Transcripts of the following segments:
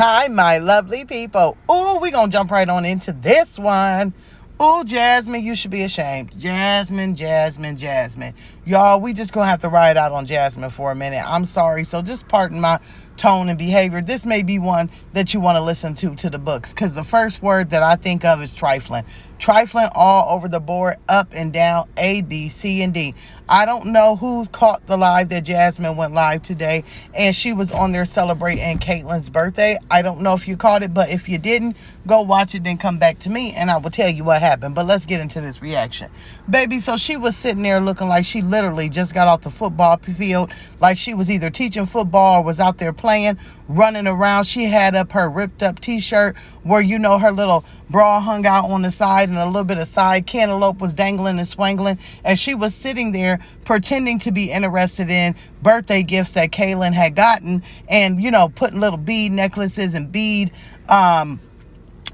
Hi, my lovely people. Ooh, we gonna jump right on into this one. Ooh, Jasmine, you should be ashamed. Jasmine. Y'all, we just gonna have to ride out on Jasmine for a minute. I'm sorry, so just pardon my tone and behavior. This may be one that you want to listen to the books, because the first word that I think of is trifling. Trifling all over the board, up and down, A, B, C, and D. I don't know who's caught the live that Jasmine went live today, and she was on there celebrating Caitlin's birthday. I don't know if you caught it, but if you didn't, go watch it, then come back to me, and I will tell you what happened. But let's get into this reaction. Baby, so she was sitting there looking like she literally just got off the football field, like she was either teaching football or was out there playing, running around. She had up her ripped up t-shirt where, you know, her little bra hung out on the side and a little bit of side cantaloupe was dangling and swangling, and she was sitting there pretending to be interested in birthday gifts that Caitlin had gotten, and, you know, putting little bead necklaces and bead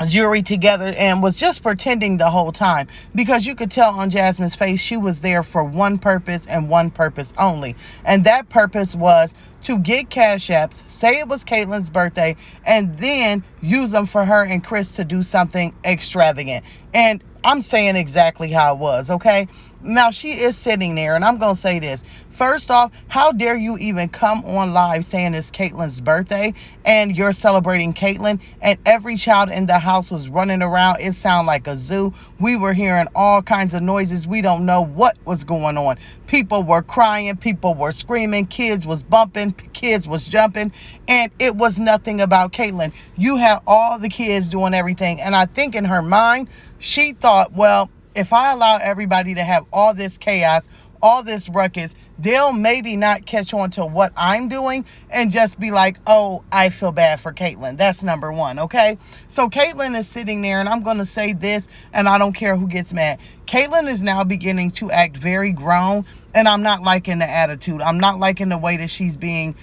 jewelry together, and was just pretending the whole time, because you could tell on Jasmine's face she was there for one purpose and one purpose only, and that purpose was to get cash apps, say it was Caitlin's birthday, and then use them for her and Chris to do something extravagant. And I'm saying exactly how it was, okay? Now, she is sitting there, and I'm going to say this. First off, how dare you even come on live saying it's Caitlin's birthday and you're celebrating Caitlin, and every child in the house was running around. It sounded like a zoo. We were hearing all kinds of noises. We don't know what was going on. People were crying. People were screaming. Kids was bumping. Kids was jumping. And it was nothing about Caitlin. You had all the kids doing everything. And I think in her mind, she thought, well, if I allow everybody to have all this chaos, all this ruckus, they'll maybe not catch on to what I'm doing and just be like, oh, I feel bad for Caitlin. That's number one, okay? So Caitlin is sitting there, and I'm going to say this, and I don't care who gets mad. Caitlin is now beginning to act very grown, and I'm not liking the attitude. I'm not liking the way that she's being,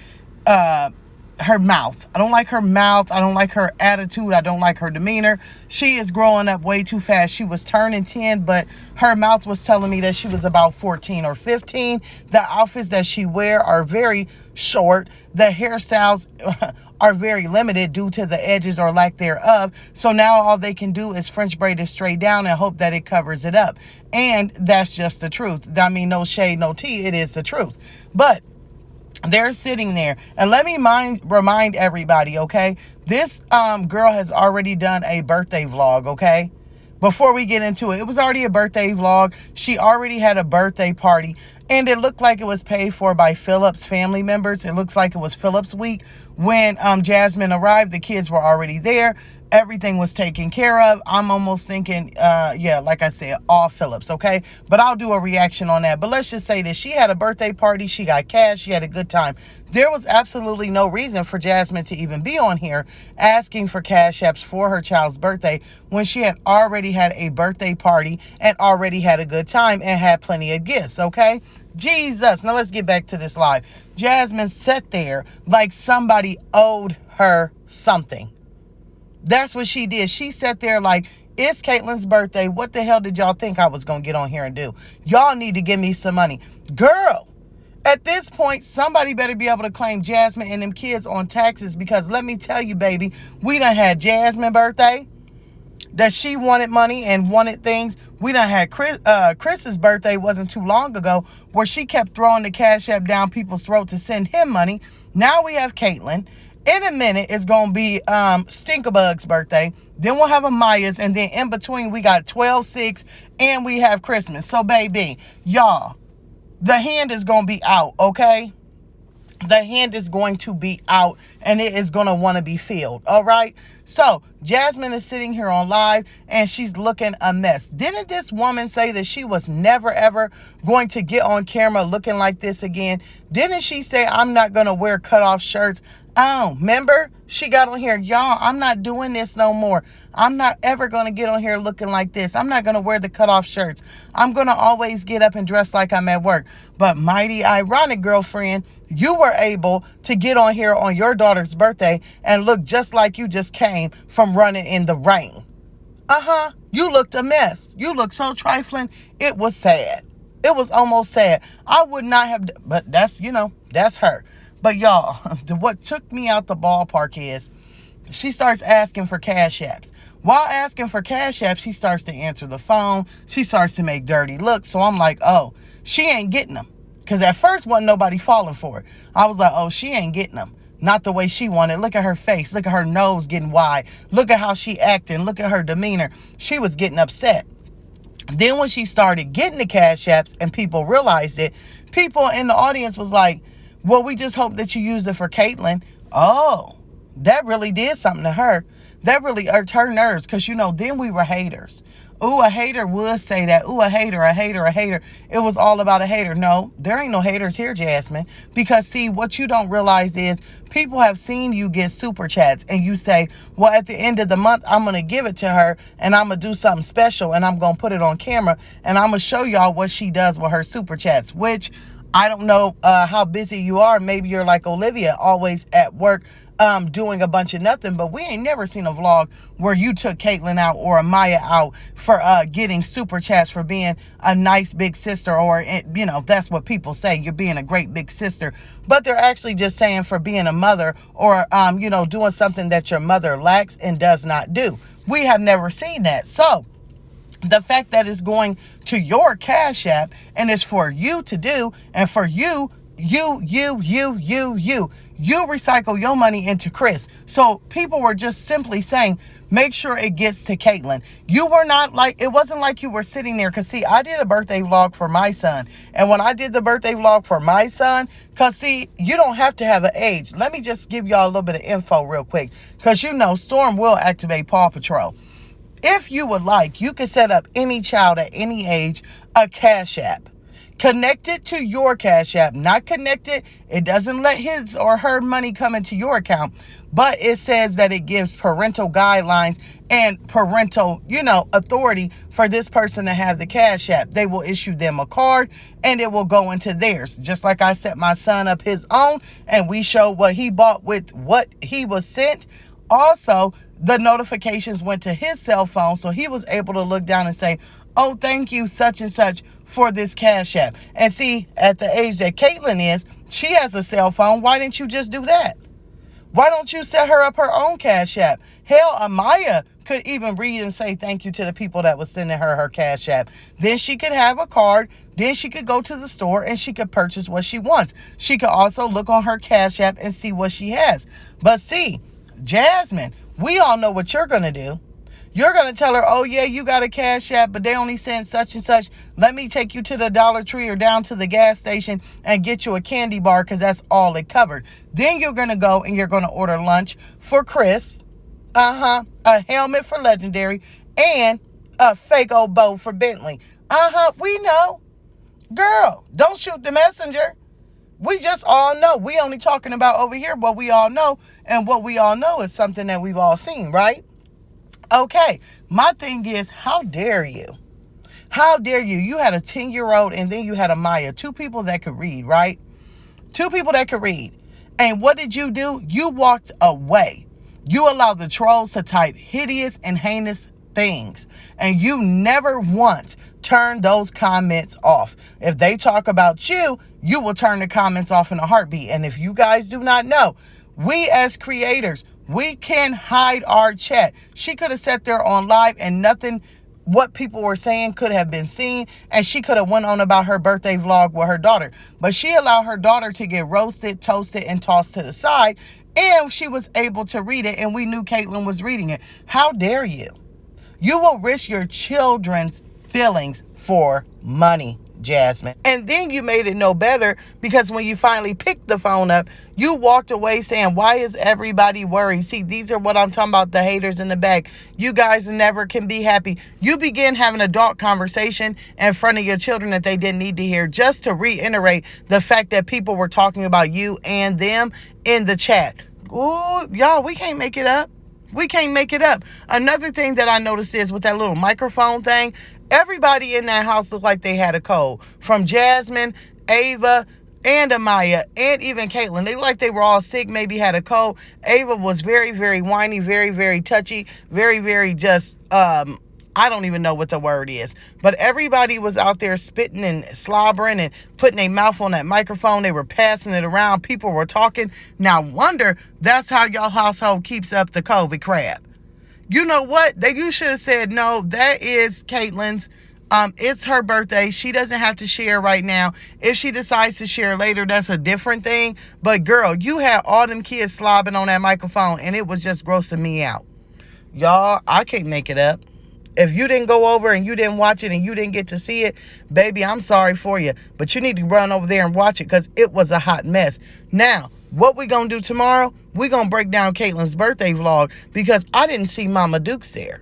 her mouth. I don't like her mouth. I don't like her attitude. I don't like her demeanor. She is growing up way too fast. She was turning 10, but her mouth was telling me that she was about 14 or 15. The outfits that she wear are very short. The hairstyles are very limited due to the edges or lack thereof. So now all they can do is French braid it straight down and hope that it covers it up. And that's just the truth. I mean, no shade, no tea. It is the truth. But they're sitting there, and let me remind everybody, okay? This girl has already done a birthday vlog, okay? Before we get into it, it was already a birthday vlog. She already had a birthday party, and it looked like it was paid for by Philip's family members. It looks like it was Philip's week. When Jasmine arrived, the kids were already there. Everything was taken care of. I'm almost thinking, yeah, like I said, all Phillips, okay? But I'll do a reaction on that. But let's just say that she had a birthday party. She got cash. She had a good time. There was absolutely no reason for Jasmine to even be on here asking for cash apps for her child's birthday when she had already had a birthday party and already had a good time and had plenty of gifts, okay? Jesus. Now let's get back to this live. Jasmine sat there like somebody owed her something. That's what she did. She sat there like, it's Caitlin's birthday. What the hell did y'all think I was going to get on here and do? Y'all need to give me some money. Girl, at this point, somebody better be able to claim Jasmine and them kids on taxes, because let me tell you, baby, we done had Jasmine's birthday that she wanted money and wanted things. We done had Chris's birthday wasn't too long ago where she kept throwing the cash app down people's throat to send him money. Now we have Caitlin. In a minute, it's going to be Stinkabug's birthday. Then we'll have Amaya's. And then in between, we got 12/6 and we have Christmas. So, baby, y'all, the hand is going to be out, okay? The hand is going to be out, and it is going to want to be filled, all right? So, Jasmine is sitting here on live, and she's looking a mess. Didn't this woman say that she was never, ever going to get on camera looking like this again? Didn't she say, I'm not going to wear cutoff shirts? Oh, remember? She got on here, y'all, I'm not doing this no more. I'm not ever going to get on here looking like this. I'm not going to wear the cutoff shirts. I'm going to always get up and dress like I'm at work. But mighty ironic, girlfriend, you were able to get on here on your daughter's birthday and look just like you just came from running in the rain. You looked a mess. You looked so trifling. It was sad. It was almost sad. I would not have, but that's, you know, that's her. But y'all, what took me out the ballpark is she starts asking for cash apps. While asking for cash apps, she starts to answer the phone. She starts to make dirty looks. So I'm like, oh, she ain't getting them. Because at first wasn't nobody falling for it. I was like, oh, she ain't getting them. Not the way she wanted. Look at her face. Look at her nose getting wide. Look at how she acting. Look at her demeanor. She was getting upset. Then when she started getting the cash apps and people realized it, people in the audience was like, well, we just hope that you used it for Caitlyn. Oh, that really did something to her. That really irked her nerves because, then we were haters. Ooh, a hater would say that. Ooh, a hater, a hater, a hater. It was all about a hater. No, there ain't no haters here, Jasmine. Because, see, what you don't realize is people have seen you get super chats and you say, well, at the end of the month, I'm going to give it to her and I'm going to do something special and I'm going to put it on camera and I'm going to show y'all what she does with her super chats, which I don't know how busy you are. Maybe you're like Olivia, always at work doing a bunch of nothing. But we ain't never seen a vlog where you took Caitlyn out or Amaya out for getting super chats for being a nice big sister. Or, that's what people say. You're being a great big sister. But they're actually just saying for being a mother or, doing something that your mother lacks and does not do. We have never seen that. So the fact that it's going to your Cash App and it's for you to do and for you recycle your money into Chris. So people were just simply saying, make sure it gets to Caitlyn. You were not like, it wasn't like you were sitting there. Because, see, I did a birthday vlog for my son. And when I did the birthday vlog for my son, because, see, you don't have to have an age. Let me just give y'all a little bit of info real quick. Because, Storm will activate Paw Patrol. If you would like, you can set up any child at any age a Cash App. Connect it to your Cash App. Not connected. It doesn't let his or her money come into your account. But it says that it gives parental guidelines and parental, authority for this person to have the Cash App. They will issue them a card and it will go into theirs. Just like I set my son up his own and we show what he bought with what he was sent. Also, the notifications went to his cell phone, so he was able to look down and say, oh, thank you, such and such, for this Cash App. And see, at the age that Caitlyn is, she has a cell phone. Why didn't you just do that? Why don't you set her up her own Cash App? Hell, Amaya could even read and say thank you to the people that was sending her Cash App. Then she could have a card. Then she could go to the store and she could purchase what she wants. She could also look on her Cash App and see what she has. But see, Jasmine, we all know what you're going to do. You're going to tell her, oh, yeah, you got a Cash App, but they only sent such and such. Let me take you to the Dollar Tree or down to the gas station and get you a candy bar because that's all it covered. Then you're going to go and you're going to order lunch for Chris. A helmet for Legendary and a fake old bow for Bentley. We know. Girl, don't shoot the messenger. We just all know. We only talking about over here what we all know. And what we all know is something that we've all seen, right? Okay. My thing is, how dare you? How dare you? You had a 10-year-old and then you had a Maya. 2 people that could read, right? 2 people that could read. And what did you do? You walked away. You allowed the trolls to type hideous and heinous things. And you never once turn those comments off. If they talk about you, you will turn the comments off in a heartbeat. And if you guys do not know, we as creators, we can hide our chat. She could have sat there on live and nothing what people were saying could have been seen, and she could have went on about her birthday vlog with her daughter. But she allowed her daughter to get roasted, toasted, and tossed to the side, and she was able to read it, and we knew Caitlyn was reading it. How dare you? You will risk your children's feelings for money, Jasmine. And then you made it no better because when you finally picked the phone up, you walked away saying, why is everybody worried? See, these are what I'm talking about, the haters in the back. You guys never can be happy. You begin having an adult conversation in front of your children that they didn't need to hear, just to reiterate the fact that people were talking about you and them in the chat. Ooh, y'all, we can't make it up. We can't make it up. Another thing that I noticed is with that little microphone thing, everybody in that house looked like they had a cold. From Jasmine, Ava, and Amaya, and even Caitlyn. They looked like they were all sick, maybe had a cold. Ava was very, very whiny, very, very touchy, very, very just I don't even know what the word is. But everybody was out there spitting and slobbering and putting their mouth on that microphone. They were passing it around. People were talking. Now, wonder that's how your household keeps up the COVID crap. You know what? You should have said, no, that is Caitlin's. It's her birthday. She doesn't have to share right now. If she decides to share later, that's a different thing. But girl, you had all them kids slobbing on that microphone, and it was just grossing me out. Y'all, I can't make it up. If you didn't go over and you didn't watch it and you didn't get to see it, baby, I'm sorry for you. But you need to run over there and watch it because it was a hot mess. Now, what we going to do tomorrow, we going to break down Caitlin's birthday vlog because I didn't see Mama Dukes there.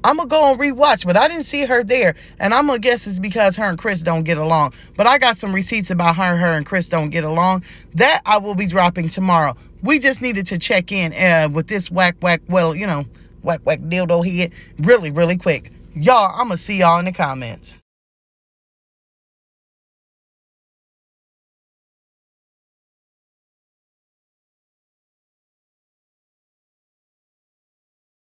I'm going to go and rewatch, but I didn't see her there. And I'm going to guess it's because her and Chris don't get along. But I got some receipts about her and Chris don't get along. That I will be dropping tomorrow. We just needed to check in with this whack dildo head really, really quick. Y'all, I'm going to see y'all in the comments.